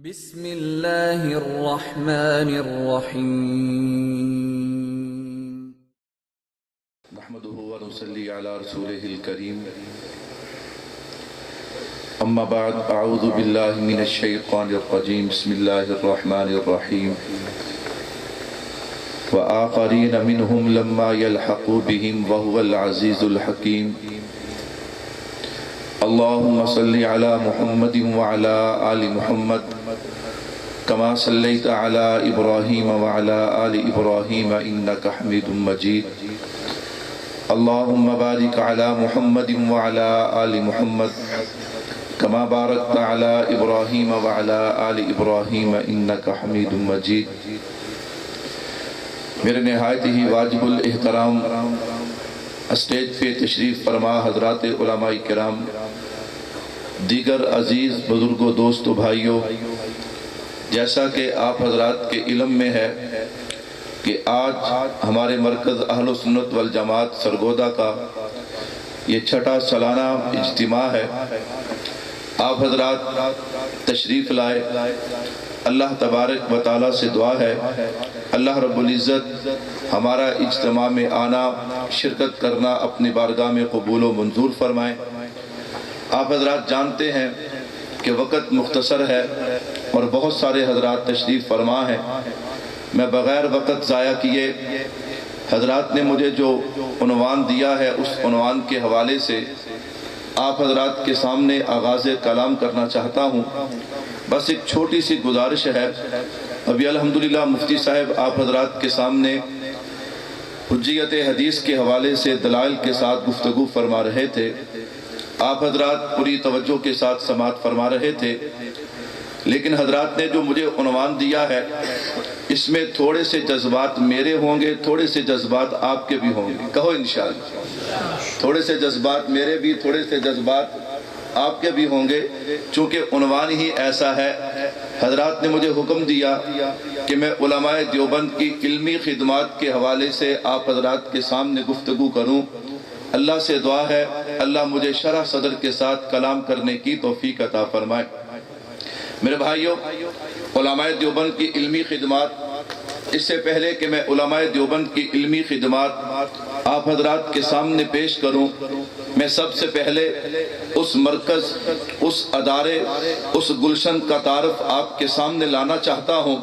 بسم اللہ الرحمن الرحیم نحمده ونصلي على رسوله الكريم اما بعد اعوذ باللہ من الشیطان الرجیم بسم اللہ الرحمن الرحیم وآخرین منهم لما يلحقوا بهم وهو العزیز الحکیم اللهم صل على محمد وعلى آل محمد كما صليت على إبراهيم وعلى آل إبراهيم إنك حميد مجيد اللهم بارك على محمد وعلى آل محمد كما باركت على إبراهيم وعلى آل إبراهيم إنك حميد مجيد میرے نہایت ہی واجب الاحترام اسٹیج پہ تشریف فرما حضرات علماء کرام، دیگر عزیز بزرگوں، دوستوں، بھائیوں، جیسا کہ آپ حضرات کے علم میں ہے کہ آج ہمارے مرکز اہل سنت والجماعت سرگودا کا یہ چھٹا سالانہ اجتماع ہے۔ آپ حضرات تشریف لائے، اللہ تبارک و تعالیٰ سے دعا ہے اللہ رب العزت ہمارا اجتماع میں آنا، شرکت کرنا اپنی بارگاہ میں قبول و منظور فرمائیں۔ آپ حضرات جانتے ہیں کہ وقت مختصر ہے اور بہت سارے حضرات تشریف فرما ہیں۔ میں بغیر وقت ضائع کیے حضرات نے مجھے جو عنوان دیا ہے اس عنوان کے حوالے سے آپ حضرات کے سامنے آغاز کلام کرنا چاہتا ہوں۔ بس ایک چھوٹی سی گزارش ہے۔ ابھی الحمدللہ مفتی صاحب آپ حضرات کے سامنے حجیت حدیث کے حوالے سے دلائل کے ساتھ گفتگو فرما رہے تھے۔ آپ حضرات پوری توجہ کے ساتھ سماعت فرما رہے تھے، لیکن حضرات نے جو مجھے عنوان دیا ہے اس میں تھوڑے سے جذبات میرے ہوں گے، تھوڑے سے جذبات آپ کے بھی ہوں گے۔ کہو انشاءاللہ، تھوڑے سے جذبات میرے بھی، تھوڑے سے جذبات آپ کے بھی ہوں گے، چونکہ عنوان ہی ایسا ہے۔ حضرات نے مجھے حکم دیا کہ میں علماء دیوبند کی علمی خدمات کے حوالے سے آپ حضرات کے سامنے گفتگو کروں۔ اللہ سے دعا ہے اللہ مجھے شرح صدر کے ساتھ کلام کرنے کی توفیق عطا فرمائے۔ میرے بھائیوں، علماء دیوبند کی علمی خدمات، اس سے پہلے کہ میں علماء دیوبند کی علمی خدمات آپ حضرات کے سامنے پیش کروں، میں سب سے پہلے اس مرکز، اس ادارے، اس گلشن کا تعارف آپ کے سامنے لانا چاہتا ہوں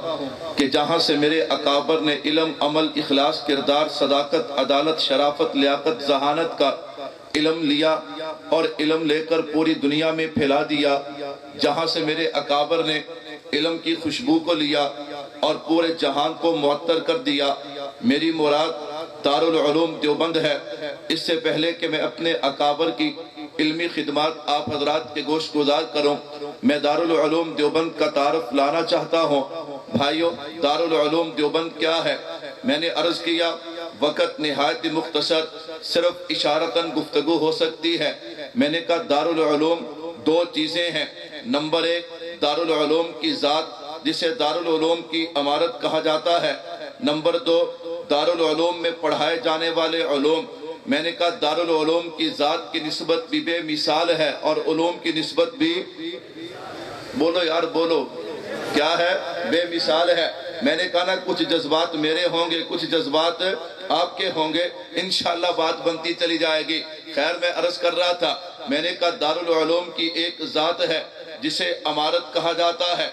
کہ جہاں سے میرے اکابر نے علم، عمل، اخلاص، کردار، صداقت، عدالت، شرافت، لیاقت، ذہانت کا علم لیا اور علم لے کر پوری دنیا میں پھیلا دیا۔ جہاں سے میرے اکابر نے علم کی خوشبو کو لیا اور پورے جہان کو معطر کر دیا۔ میری مراد دارالعلوم دیوبند ہے۔ اس سے پہلے کہ میں اپنے اکابر کی علمی خدمات آپ حضرات کے گوش گزار کروں، میں دارالعلوم دیوبند کا تعارف لانا چاہتا ہوں۔ بھائیو، دارالعلوم دیوبند کیا ہے؟ میں نے عرض کیا وقت نہایت مختصر، صرف اشارتاً گفتگو ہو سکتی ہے۔ میں نے کہا دارالعلوم دو چیزیں ہیں۔ نمبر ایک، دارالعلوم کی ذات جسے دارالعلوم کی عمارت کہا جاتا ہے۔ نمبر دو، دارالعلوم میں پڑھائے جانے والے علوم۔ میں نے کہا دارالعلوم کی ذات کی نسبت بھی بے مثال ہے اور علوم کی نسبت بھی، بولو یار بولو، کیا ہے؟ بے مثال ہے۔ میں نے کہا نا کچھ جذبات میرے ہوں گے، کچھ جذبات آپ کے ہوں گے، انشاءاللہ بات بنتی چلی جائے گی۔ خیر، میں عرض کر رہا تھا، میں نے کہا دارالعلوم کی ایک ذات ہے جسے عمارت کہا جاتا ہے،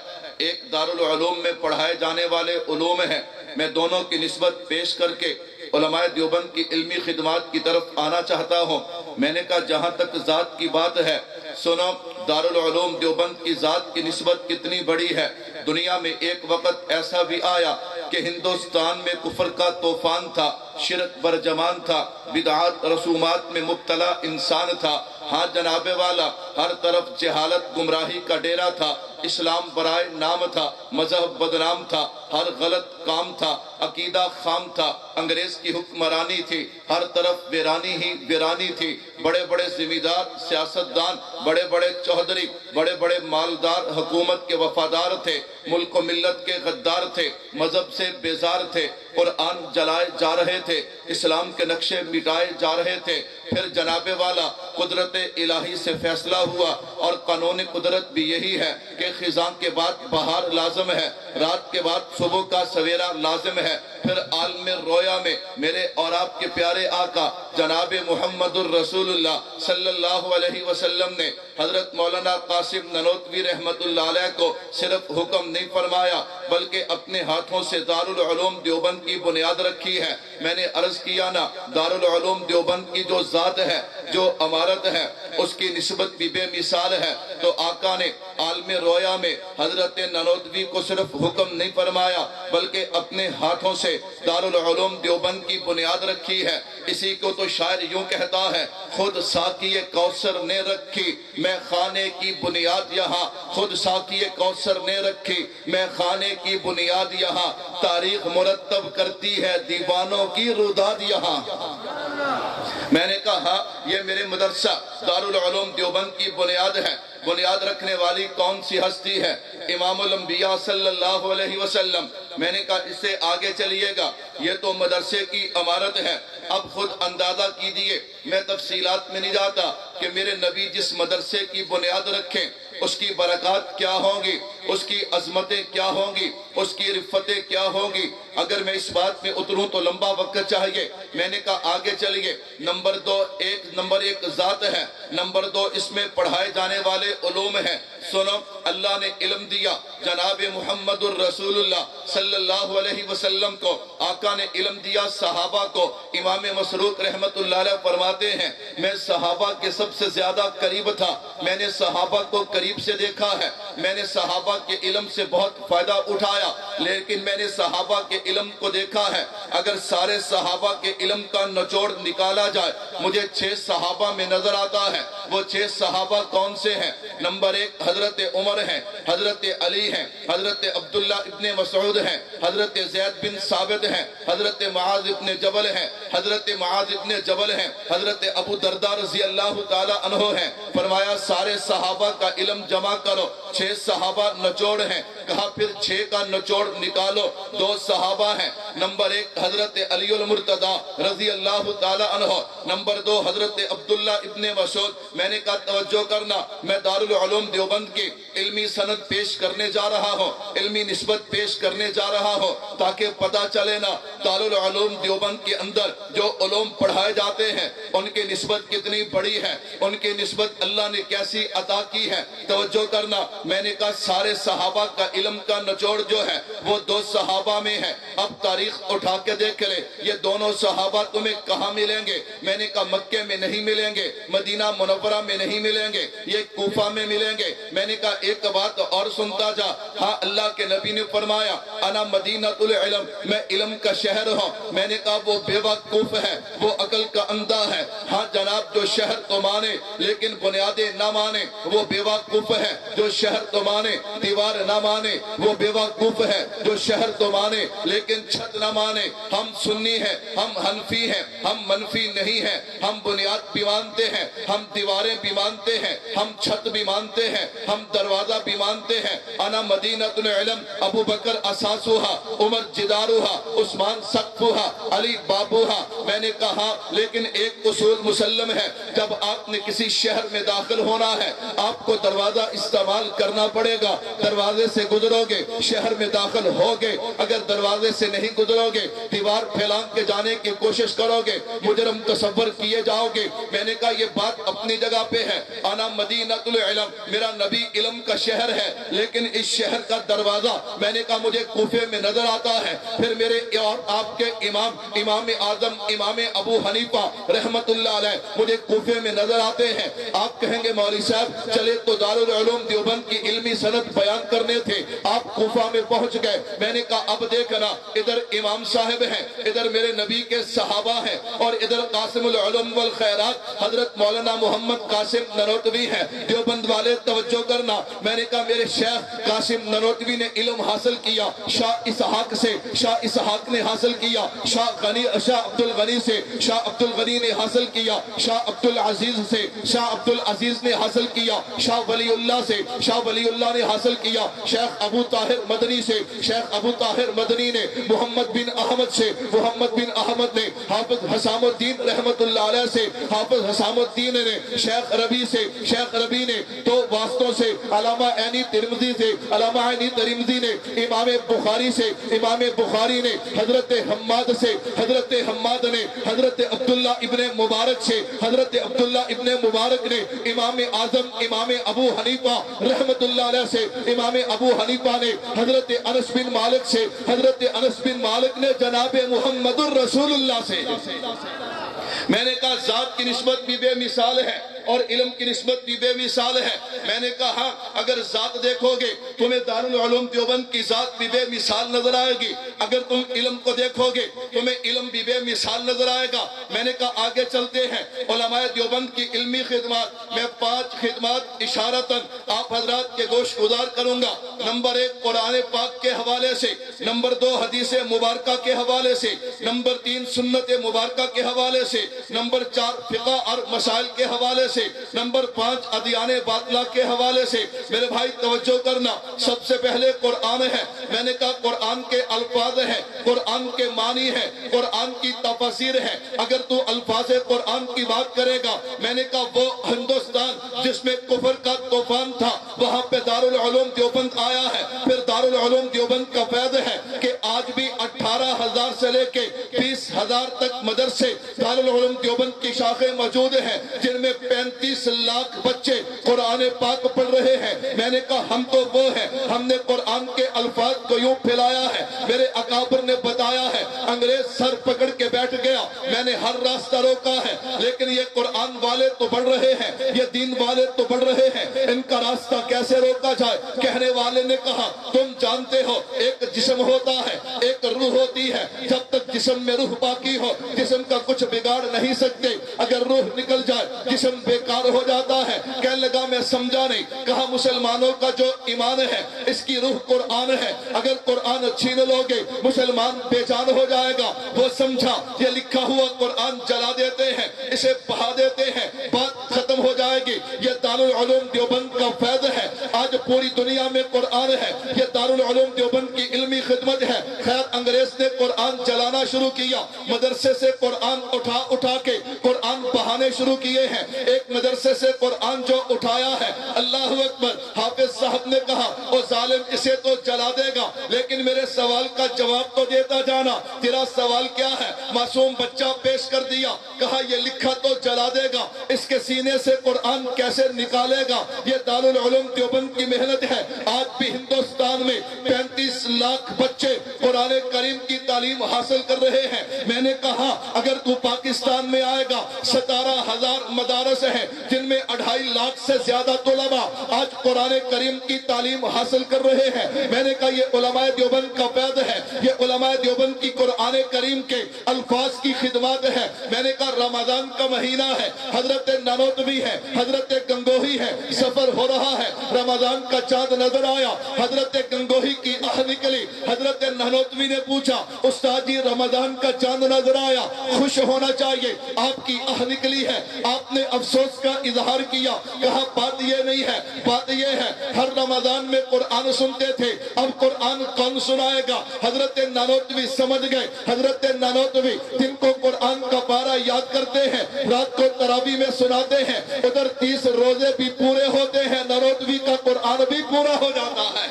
ایک دارالعلوم میں پڑھائے جانے والے علوم ہیں۔ میں دونوں کی نسبت پیش کر کے علماء دیوبند کی علمی خدمات کی طرف آنا چاہتا ہوں۔ میں نے کہا جہاں تک ذات کی بات ہے، سنو، دارالعلوم دیوبند کی ذات کی نسبت کتنی بڑی ہے۔ دنیا میں ایک وقت ایسا بھی آیا کہ ہندوستان میں کفر کا طوفان تھا، شرک برجمان تھا، بدعات رسومات میں مبتلا انسان تھا۔ ہاں جناب والا، ہر طرف جہالت گمراہی کا ڈیرا تھا، اسلام برائے نام تھا، مذہب بدنام تھا، ہر غلط کام تھا، عقیدہ خام تھا، انگریز کی حکمرانی تھی، ہر طرف ویرانی ہی ویرانی تھی۔ بڑے بڑے زمیندار، سیاستدان، بڑے بڑے چوہدری، بڑے بڑے مالدار حکومت کے وفادار تھے، ملک و ملت کے غدار تھے، مذہب سے بیزار تھے، قرآن جلائے جا رہے تھے، اسلام کے نقشے مٹائے جا رہے تھے۔ پھر جناب والا قدرت الہی سے فیصلہ ہوا اور قانون قدرت بھی یہی ہے کہ خزاں کے بعد بہار لازم ہے، رات کے بعد صبح کا سویرا لازم ہے۔ پھر عالم رویا میں میرے اور آپ کے پیارے آقا جناب محمد الرسول اللہ صلی اللہ علیہ وسلم نے حضرت مولانا قاسم ننوتوی رحمت اللہ علیہ کو صرف حکم نہیں فرمایا بلکہ اپنے ہاتھوں سے دارالعلوم دیوبند کی بنیاد رکھی ہے۔ میں نے عرض کیا نا، دارالعلوم دیوبند کی جو ذات ہے، جو عمارت ہے، اس کی نسبت بھی بے مثال ہے۔ تو آقا نے عالم رویا میں حضرت ننوتوی کو صرف حکم نہیں فرمایا بلکہ اپنے ہاتھوں سے دارالعلوم دیوبند کی بنیاد رکھی ہے۔ اسی کو تو شاعر یوں کہتا ہے، خود ساقی کوثر نے رکھی میں خانے کی بنیاد یہاں، خود ساقی کوثر نے رکھی میں خانے کی بنیاد یہاں، تاریخ مرتب کرتی ہے دیوانوں کی روداد یہاں۔ میں نے کہا یہ میرے مدرسہ دارالعلوم دیوبند کی بنیاد ہے۔ بنیاد رکھنے والی کون سی ہستی ہے؟ امام الانبیاء صلی اللہ علیہ وسلم۔ میں نے کہا اس سے آگے چلیے گا، یہ تو مدرسے کی عمارت ہے، اب خود اندازہ کیجئے، میں تفصیلات میں نہیں جاتا کہ میرے نبی جس مدرسے کی بنیاد رکھیں اس کی برکات کیا ہوں گی، اس کی عظمتیں کیا ہوں گی، اس کی رفتیں کیا ہوں گی۔ اگر میں اس بات میں اتروں تو لمبا وقت چاہیے۔ میں نے کہا آگے چلیے۔ نمبر ایک ذات ہے، نمبر دو اس میں پڑھائے جانے والے علوم ہیں۔ سنو، اللہ نے علم دیا جناب محمد الرسول اللہ صلی اللہ علیہ وسلم کو، آقا نے علم دیا صحابہ کو۔ امام مسروق رحمت اللہ علیہ فرماتے ہیں میں صحابہ کے سب سے زیادہ قریب تھا، میں نے صحابہ کو قریب سے دیکھا ہے، میں نے صحابہ کے علم سے بہت فائدہ اٹھایا، لیکن میں نے صحابہ کے علم کو دیکھا ہے۔ اگر سارے صحابہ کے علم کا نچوڑ نکالا جائے مجھے 6 صحابہ میں نظر آتا ہے۔ وہ 6 صحابہ کون سے ہیں؟ نمبر 1 حضرت عمر ہیں، حضرت علی ہیں، حضرت عبداللہ ابن مسعود ہیں، حضرت زید بن ثابت ہیں، حضرت معاذ ابن جبل ہیں، حضرت معاذ ابن جبل ہیں، حضرت ابو درداء رضی اللہ تعالی عنہ ہیں۔ فرمایا سارے صحابہ کا علم جمع کرو، 6 صحابہ نچوڑ ہیں۔ کہا پھر 6 کا نچوڑ نکالو، 2 صحابہ ہیں۔ نمبر 1 حضرت علی المرتضیٰ رضی اللہ تعالی عنہ، نمبر 2 حضرت عبداللہ ابن مسعود۔ میں نے کہا توجہ کرنا، میں دارالعلوم دیوبند کی علمی سند پیش کرنے جا رہا ہوں، علمی نسبت پیش کرنے جا رہا ہوں تاکہ پتہ چلے نا دارالعلوم دیوبند کے اندر جو علوم پڑھائے جاتے ہیں ان کی نسبت کتنی بڑی ہے، ان کی نسبت اللہ نے کیسی عطا کی ہے۔ توجہ کرنا، میں نے کہا سارے صحابہ کا علم کا نچوڑ جو ہے وہ 2 صحابہ میں ہے۔ اب تاریخ اٹھا کے دیکھ لے، یہ دونوں صحابہ تمہیں کہاں ملیں گے؟ میں نے کہا مکے میں نہیں ملیں گے، مدینہ منورہ میں نہیں ملیں گے، یہ کوفہ میں ملیں گے۔ میں نے کہا ایک بات اور سنتا جا، ہاں اللہ کے نبی نے فرمایا انا مدینہ العلم، میں علم کا شہر ہوں۔ میں نے کہا وہ بے وقوف ہے، وہ عقل کا اندھا ہے۔ ہاں جناب جو شہر تو مانے لیکن بنیادیں نہ مانے وہ بے وقوف ہے، جو شہر تو مانے دیوار نہ مانے وہ بے وقوف ہے، جو شہر تو مانے لیکن چھت نہ مانے۔ ہم سنی ہیں، ہم حنفی ہیں، ہم منفی نہیں ہیں، ہم بنیاد بھی مانتے ہیں، ہم دیواریں بھی مانتے ہیں، ہم چھت بھی مانتے ہیں، ہم دروازہ بھی مانتے ہیں۔ انا مدینہ العلم، ابو بکر اساسوہا، عمر جداروہا، عثمان سقفوہا، علی بابوہا۔ میں نے کہا لیکن ایک اصول مسلم ہے، جب آپ نے کسی شہر میں داخل ہونا ہے آپ کو دروازہ استعمال کرنا پڑے گا، دروازے سے گزرو گے شہر میں داخل ہوگے، اگر دروازے سے نہیں گزرو گے دیوار پھیلان کے جانے کی کوشش کرو گے، مجرم تصور کیے جاؤ گے۔ میں نے کہا یہ بات اپنی جگہ پہ ہے، انا مدینہ العلم، میرا نبی علم کا شہر ہے لیکن اس شہر کا دروازہ میں نے کہا مجھے کوفے میں نظر آتا ہے۔ پھر میرے اور آپ کے امام اعظم امام ابو حنیفہ رحمت اللہ علیہ مجھے کوفے میں نظر آتے ہیں۔ آپ کہیں گے مولوی صاحب چلے تو دارالعلوم دیوبند کی علمی سند بیان کرنے تھے، آپ کوفہ میں پہنچ گئے۔ میں نے کہا اب دیکھنا، ادھر امام صاحب ہیں، ادھر میرے نبی کے صحابہ ہیں، اور ادھر قاسم العلوم والخیرات حضرت مولانا محمد قاسم ننوتوی ہیں۔ دیوبند والے توجہ کرنا، میں نے کہا میرے شیخ قاسم ننوتوی نے علم حاصل کیا شاہ اسحاق سے، شاہ اسحاق نے حاصل کیا شاہ عبد الغنی سے، شاہ عبد الغنی نے حاصل کیا شاہ عبد العزیز سے، شاہ عبد العزیز نے حاصل کیا شاہ ولی اللہ سے، شاہ ولی اللہ نے حاصل کیا شیخ شیخ ابو طاہر مدنی سے شیخ ابو طاہر مدنی نے محمد بن احمد سے محمد بن احمد نے حافظ حسام الدین رحمت اللہ علیہ سے حافظ حسام الدین نے شیخ ربی سے شیخ ربی نے دو واسطوں سے علامہ عینی ترمذی سے علامہ عینی ترمذی نے امام بخاری سے امام بخاری نے حضرت حماد سے حضرت حماد نے حضرت عبداللہ ابن مبارک سے حضرت عبداللہ ابن مبارک نے امام اعظم امام ابو حنیفہ رحمت اللہ علیہ سے امام ابو حنیفہ نے حضرت انس بن مالک سے حضرت انس بن مالک نے جناب محمد الرسول اللہ سے میں نے کہا ذات کی نسبت بھی بے مثال ہے اور علم کی نسبت بھی بے مثال ہے. میں نے کہا اگر ذات دیکھو گے تمہیں دارالعلوم دیوبند کی ذات بھی بے مثال نظر آئے گی, اگر تم علم کو دیکھو گے تمہیں علم بھی بے مثال نظر آئے گا. میں نے کہا آگے چلتے ہیں علماء دیوبند کی علمی خدمات, میں 5 خدمات اشارتاً آپ حضرات کے گوش گزار کروں گا. نمبر 1 قرآن پاک کے حوالے سے, نمبر 2 حدیث مبارکہ کے حوالے سے, نمبر 3 سنت مبارکہ کے حوالے سے, نمبر 4 فقہ اور مسائل کے حوالے سے, نمبر 5 ادیان باطلہ کے حوالے سے. میرے بھائی توجہ کرنا, سب سے پہلے قرآن ہے. میں نے کہا قرآن کے الفاظ ہیں, قرآن کے معنی ہیں, قرآن کی تفسیر ہے. اگر تو الفاظ قرآن کی بات کرے گا, میں نے کہا وہ ہندوستان جس میں کفر کا طوفان تھا وہاں پہ دارالعلوم دیوبند آیا ہے. پھر دارالعلوم دیوبند کا فیض ہے کہ آج بھی 18,000 سے لے کے 20,000 تک مدرسے دارالعلوم دیوبند کی شاخیں موجود ہیں جن میں 35 لاکھ بچے قرآن پاک پڑھ رہے ہیں. میں نے کہا ہم تو وہ ہیں, ہم نے قرآن کے الفاظ کو یوں پھیلایا ہے. میرے اکابر نے بتایا ہے انگریز سر پکڑ کے بیٹھ گیا, میں نے ہر راستہ روکا ہے, لیکن یہ قرآن والے تو بڑھ رہے ہیں, یہ دین والے تو بڑھ رہے ہیں, ان کا راستہ کیسے روکا جائے. کہنے والے نے کہا تم جانتے ہو ایک جسم ہوتا ہے, ایک روح ہوتی ہے, جب تک جسم میں روح باقی ہو جسم کا کچھ بگاڑ نہیں سکتے, اگر روح نکل جائے جسم بیکار ہو جاتا ہے. کہنے لگا میں سمجھا نہیں. کہا مسلمانوں کا جو ایمان ہے اس کی روح قرآن ہے, اگر قرآن چھین لوگے مسلمان بے جان ہو جائے گا. وہ سمجھا یہ لکھا ہوا قرآن جلا دیتے ہیں, اسے بہا دیتے ہیں, بات ختم ہو جائے گی. یہ دارالعلوم دیوبند کا فیض ہے, آج پوری دنیا میں قرآن ہے. یہ دارالعلوم دیوبند کی علمی خدمت ہے. خیر انگریز نے قرآن جلانا شروع کیا, مدرسے سے قرآن اٹھا کے قرآن بہانے شروع کیے ہیں. ایک مدرسے سے قرآن جو اٹھایا ہے, اللہ اکبر, حافظ صاحب نے کہا وہ ظالم اسے تو جلا دے گا لیکن میرے سوال کا جواب تو دیتا جانا. تیرا سوال کیا ہے؟ معصوم بچہ پیش کر دیا, کہا یہ لکھا تو جلا دے گا, اس کے سینے سے قرآن کیسے نکالے گا. یہ دارالعلوم دیوبند کی محنت ہے. آج بھی ہندوستان میں 35 لاکھ بچے قرآن کریم کی تعلیم حاصل کر رہے ہیں. میں نے کہا اگر تو پاکستان میں آئے گا 17,000 مدارس ہیں جن میں 2.5 لاکھ سے زیادہ طلباء آج قرآن کریم کی تعلیم حاصل کر رہے ہیں. میں نے کہا یہ علماء دیوبند کا فیض ہے, یہ علماء دیوبند کی قرآن کریم کے الفاظ کی خدمات ہے. میں نے کہا رمضان کا مہینہ ہے, حضرت نانوتوی ہے, حضرت گنگوہی ہے, سفر ہو رہا ہے, رمضان کا چاند نظر آیا, حضرت گنگوہی کی آہ نکلی. حضرت نانوتوی نے پوچھا استاد جی رمضان کا چاند نظر آیا, خوش ہونا چاہیے, آپ کی آہ نکلی ہے, آپ نے افسوس کا اظہار کیا. کہا بات یہ نہیں ہے, بات یہ ہے ہر رمضان میں قرآن سنتے تھے, اب قرآن کون سنائے گا. حضرت نانوتوی سمجھ گئے. حضرت نانوتوی جن کو قرآن کا پارہ یاد کرتے ہیں رات کو تراویح میں سناتے ہیں, ادھر 30 روزے بھی پورے ہوتے ہیں, نانوتوی کا قرآن بھی پورا ہو جاتا ہے.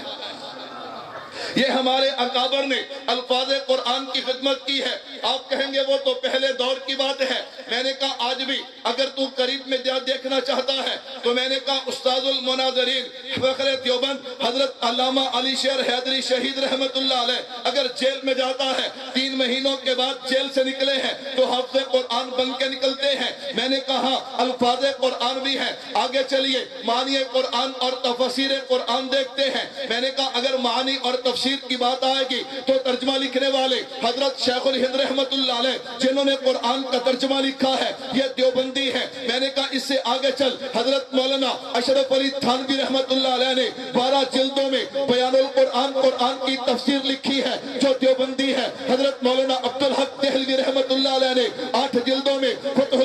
یہ ہمارے اکابر نے الفاظ قرآن کی خدمت کی ہے. آپ کہیں گے وہ تو پہلے دور کی بات ہے. میں نے کہا آج بھی اگر تو قریب میں دیکھنا چاہتا ہے تو میں نے کہا استاد المناظرین فخر دیوبند حضرت علامہ علی شیر حیدری شہید رحمت اللہ علیہ اگر جیل میں جاتا ہے 3 مہینوں کے بعد جیل سے نکلے ہیں تو حافظ قرآن بن کے نکلتے ہیں. میں نے کہا الفاظ قرآن بھی ہیں. آگے چلیے معنی قرآن اور تفسیر قرآن دیکھتے ہیں. میں نے کہا اگر معنی اور تفسیر کی بات آئے گی تو ترجمہ لکھنے والے حضرت شیخ الہند رحمت اللہ علیہ جنہوں نے قرآن کا ترجمہ لکھا ہے یہ دیوبندی ہے. میں نے کہا اس سے آگے چل حضرت مولانا اشرف علی تھانوی رحمت اللہ علیہ نے 12 جلدوں میں بیان القرآن قرآن کی تفسیر لکھی ہے جو دیوبندی ہے. حضرت مولانا عبدالحق دہلوی رحمت اللہ علیہ نے 8 جلدوں میں فتح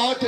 8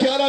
11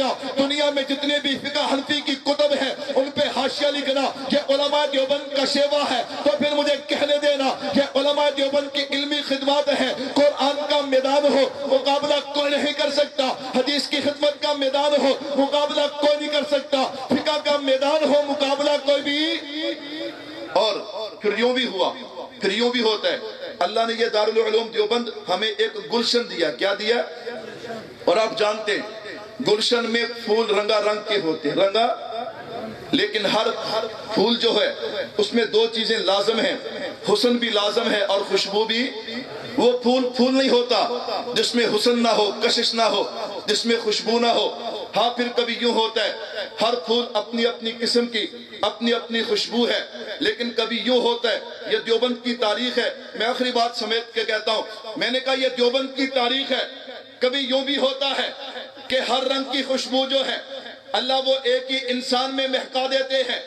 گا دنیا میں جتنے بھی فقہ حنفی کی کتب ہیں ان پہ حاشیہ لکھنا یہ علماء دیوبند کا شیوا ہے، تو پھر مجھے کہنے دینا یہ علماء دیوبند کی علمی خدمات ہیں۔ قرآن کا میدان ہو مقابلہ کوئی نہیں کر سکتا، حدیث کی خدمت کا میدان ہو مقابلہ کوئی نہیں کر سکتا، فقہ کا میدان ہو مقابلہ کوئی بھی۔ اور پھر یوں بھی ہوا، پھر یوں بھی ہوتا ہے، اللہ نے یہ دارالعلوم دیوبند ہمیں ایک گلشن دیا، کیا دیا؟ اور آپ جانتے ہیں گلشن میں پھول رنگا رنگ کے ہوتے ہیں، رنگا، لیکن ہر پھول جو ہے اس میں دو چیزیں لازم ہیں، حسن بھی لازم ہے اور خوشبو بھی۔ وہ پھول نہیں ہوتا جس میں حسن نہ ہو، کشش نہ ہو، جس میں خوشبو نہ ہو۔ ہاں پھر کبھی یوں ہوتا ہے ہر پھول اپنی اپنی قسم کی اپنی اپنی خوشبو ہے، لیکن کبھی یوں ہوتا ہے، یہ دیوبند کی تاریخ ہے، میں آخری بات سمیٹ کے کہتا ہوں، میں نے کہا یہ دیوبند کی تاریخ ہے، کبھی یوں بھی ہوتا ہے کہ ہر رنگ کی خوشبو جو ہے اللہ وہ ایک ہی انسان میں مہکا دیتے ہیں،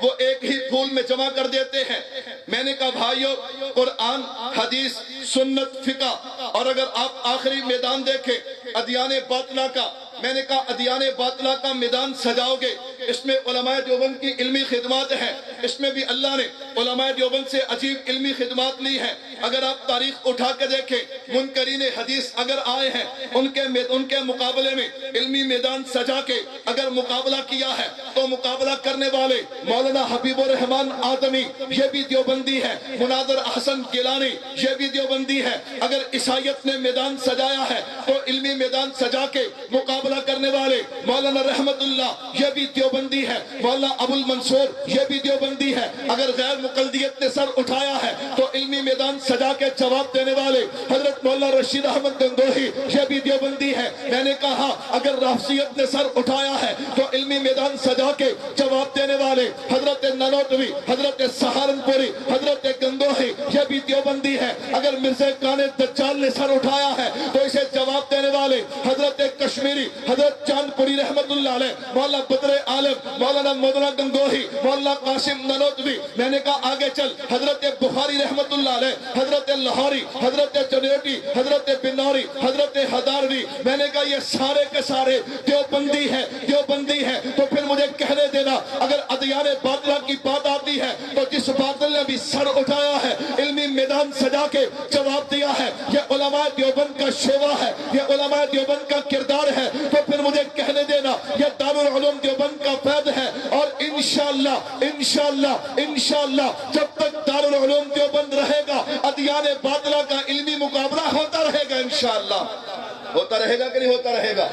وہ ایک ہی پھول میں جمع کر دیتے ہیں۔ میں نے کہا بھائیو، قرآن، حدیث، سنت، فقہ، اور اگر آپ آخری میدان دیکھیں ادیان باطلہ کا، میں نے کہا ادیان باطلہ کا میدان سجاؤ گے، اس میں علماء دیوبند کی علمی خدمات ہیں، اس میں بھی اللہ نے علماء دیوبند سے عجیب علمی خدمات لی ہیں۔ اگر آپ تاریخ اٹھا کے دیکھیں منکرین حدیث اگر آئے ہیں ان کے مقابلے میں علمی میدان سجا کے اگر مقابلہ کیا ہے تو مقابلہ کرنے والے مولانا حبیب الرحمن آدمی یہ بھی دیوبندی ہے، مناظر احسن گیلانی یہ بھی دیوبندی ہے۔ اگر عیسائیت نے میدان سجایا ہے تو علمی میدان سجا کے مقابلہ کرنے والے مولانا رحمت اللہ یہ بھی دیوبندی ہے، مولانا ابو المنصور یہ بھی دیوبندی ہے۔ اگر غیر مقلدیت نے سر اٹھایا ہے تو علمی میدان سجا کے جواب دینے والے حضرت مولانا رشید احمد گنگوہی یہ بھی دیوبندی ہے۔ میں نے کہا اگر رافضیت نے سر اٹھایا ہے تو علمی میدان سجا کے جواب دینے والے حضرت نانوتوی، حضرت سہارنپوری، حضرت گنگوہی یہ بھی دیوبندی ہے۔ اگر مرزا کان دجال نے سر اٹھایا ہے تو اسے جواب دینے والے حضرت کشمیری، حضرت چاند پوری رحمت اللہ علیہ، مولانا بدر عالم، مولانا مولانا گنگوہی، مولانا قاسم نانوتوی، میں نے کہا آگے چل حضرت بخاری رحمت اللہ علیہ، حضرت لاہوری، حضرت جنیوٹی، حضرت بنوری، حضرت ہداروی، میں نے کہا یہ سارے کے سارے دیوبندی ہے، دیوبندی ہے۔ تو پھر مجھے کہنے دینا اگر ادیان باطلہ کی بات آتی ہے تو جس باطل نے بھی سر اٹھایا ہے علمی میدان سجا کے جواب دیا ہے، یہ علماء دیوبند کا شیوا ہے، یہ علماء دیوبند کا کردار ہے، تو پھر مجھے کہنے دینا یہ دارالعلوم دیوبند کا فیض ہے۔ اور انشاءاللہ انشاءاللہ انشاءاللہ جب تک دارالعلوم دیوبند رہے گا ادیان باطلہ کا علمی مقابلہ ہوتا رہے گا، انشاءاللہ ہوتا رہے گا کہ نہیں ہوتا رہے گا؟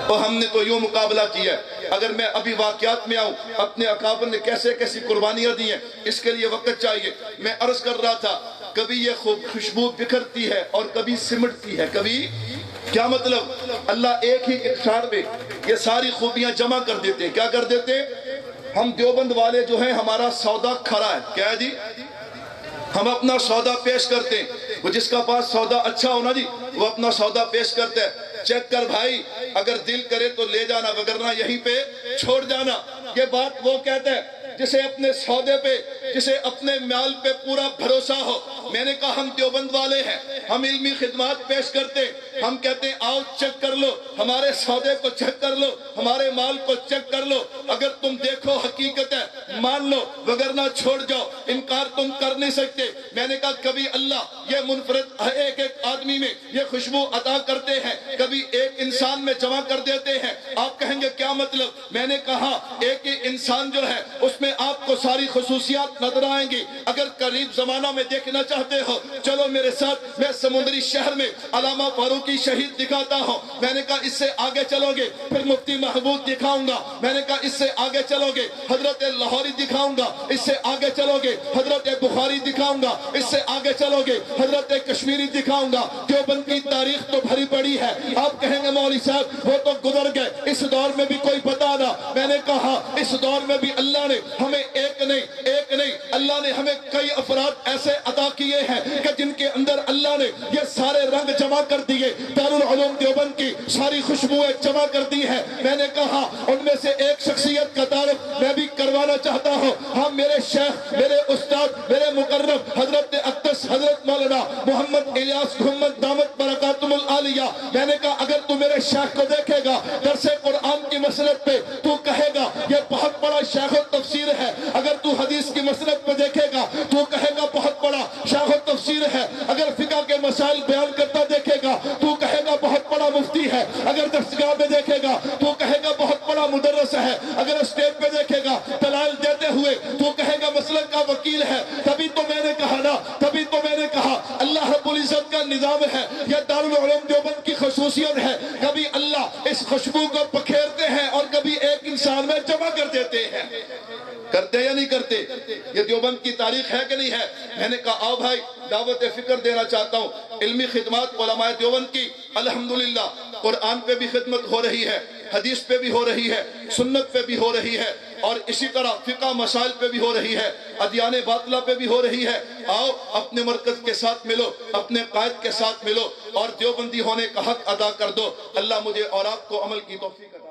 تو ہم نے تو یوں مقابلہ کیا ہے۔ اگر میں ابھی واقعات میں آؤں اپنے اکابر نے کیسے کیسی قربانیاں دی ہیں اس کے لیے وقت چاہیے۔ میں عرض کر رہا تھا کبھی یہ خوشبو بکھرتی ہے اور کبھی سمٹتی ہے، کبھی کیا مطلب اللہ ایک ہی اقشار میں یہ ساری خوبیاں جمع کر دیتے ہیں۔ کیا کر دیتے ہیں؟ ہم دیوبند والے جو ہیں ہمارا سودا کھڑا ہے، کیا ہے جی؟ ہم اپنا سودا پیش کرتے ہیں، وہ جس کا پاس سودا اچھا ہونا جی وہ اپنا سودا پیش کرتے ہیں، چیک کر بھائی اگر دل کرے تو لے جانا وگرنہ یہیں پہ چھوڑ جانا۔ یہ بات وہ کہتا ہے جسے اپنے سودے پہ، جسے اپنے مال پہ پورا بھروسہ ہو۔ میں نے کہا ہم دیوبند والے ہیں، ہم علمی خدمات پیش کرتے ہیں، ہم کہتے ہیں آؤ چیک کر لو، ہمارے سودے کو چیک کر لو، ہمارے مال کو چیک کر لو، اگر تم دیکھو حقیقت ہے مان لو وگرنہ چھوڑ جاؤ، انکار تم کر نہیں سکتے۔ میں نے کہا کبھی اللہ یہ منفرد ایک ایک آدمی میں یہ خوشبو عطا کرتے ہیں، کبھی ایک انسان میں جمع کر دیتے ہیں۔ آپ کہیں گے کیا مطلب؟ میں نے کہا ایک ہی انسان جو ہے اس میں آپ کو ساری خصوصیات نظر آئیں گی۔ اگر قریب زمانہ میں دیکھنا چاہتے ہو چلو میرے ساتھ، میں سمندری شہر میں علامہ فاروقی شہید دکھاتا ہوں۔ میں نے کہا اس سے آگے چلو گے پھر مفتی محمود دکھاؤں گا، میں نے کہا اس سے آگے چلو گے حضرت لاہوری دکھاؤں گا، اس سے آگے چلو گے حضرت بخاری دکھاؤں گا، اس سے آگے چلو گے حضرت کشمیری دکھاؤں گا۔ دیوبند کی تاریخ تو بھری پڑی ہے۔ آپ کہیں گے مولوی صاحب وہ تو گزر گئے، اس دور میں بھی کوئی بتانا۔ میں نے کہا اس دور میں بھی اللہ نے ہمیں ایک کہ نہیں, اللہ نے ہمیں کئی افراد ایسے عطا کیے ہیں کہ جن کے اندر اللہ نے یہ سارے رنگ جمع کر دیے, دارالعلوم دیوبند کی ساری خوشبوئیں جمع کر دی ہیں. میں نے کہا ان میں سے ایک شخصیت کا تعارف میں بھی کروانا چاہتا ہوں. ہاں, میرے شیخ, میرے استاد, میرے مقرب حضرت اقدس حضرت مولانا محمد الیاس محمد دامت برکاتہم العالیہ. میں نے کہا اگر تو میرے شیخ کو دیکھے گا درس قرآن کی مسند پہ تو کہے گا یہ بہت بڑا شیخ التفسیر ہے. اگر تو حدیث کی مسند پہ دیکھے گا تو کہے گا بہت بڑا شیخ التفسیر ہے. اگر فقہ کے مسائل بیان کرتا دیکھے گا تو کہے گا بہت بڑا مفتی ہے. اگر درسگاہ میں دیکھے گا تو کہے گا بہت بڑا مدرس ہے. اگر اسٹیج پہ دیکھے گا دلائل دیتے ہوئے تو کہے گا مسلک کا وکیل ہے. تبھی تو میں نے کہا نا, تبھی تو میں نے کہا اللہ رب العزت کا نظام ہے, یہ دارالعلوم دیوبند کی خصوصیت ہے. کبھی اللہ اس خوشبو کو پکھیرتے ہیں اور کبھی ایک انسان میں جمع کر دیتے ہیں. کرتے یا نہیں کرتے؟ یہ دیوبند کی تاریخ ہے کہ نہیں ہے؟ میں نے کہا آؤ بھائی دعوت فکر دینا چاہتا ہوں. علمی خدمات علماء دیوبند کی الحمدللہ قرآن پہ بھی خدمت ہو رہی ہے, حدیث پہ بھی ہو رہی ہے, سنت پہ بھی ہو رہی ہے, اور اسی طرح فقہ مسائل پہ بھی ہو رہی ہے, ادیان باطلہ پہ بھی ہو رہی ہے. آؤ اپنے مرکز کے ساتھ ملو, اپنے قائد کے ساتھ ملو اور دیوبندی ہونے کا حق ادا کر دو. اللہ مجھے اور آپ کو عمل کی توفیق عطا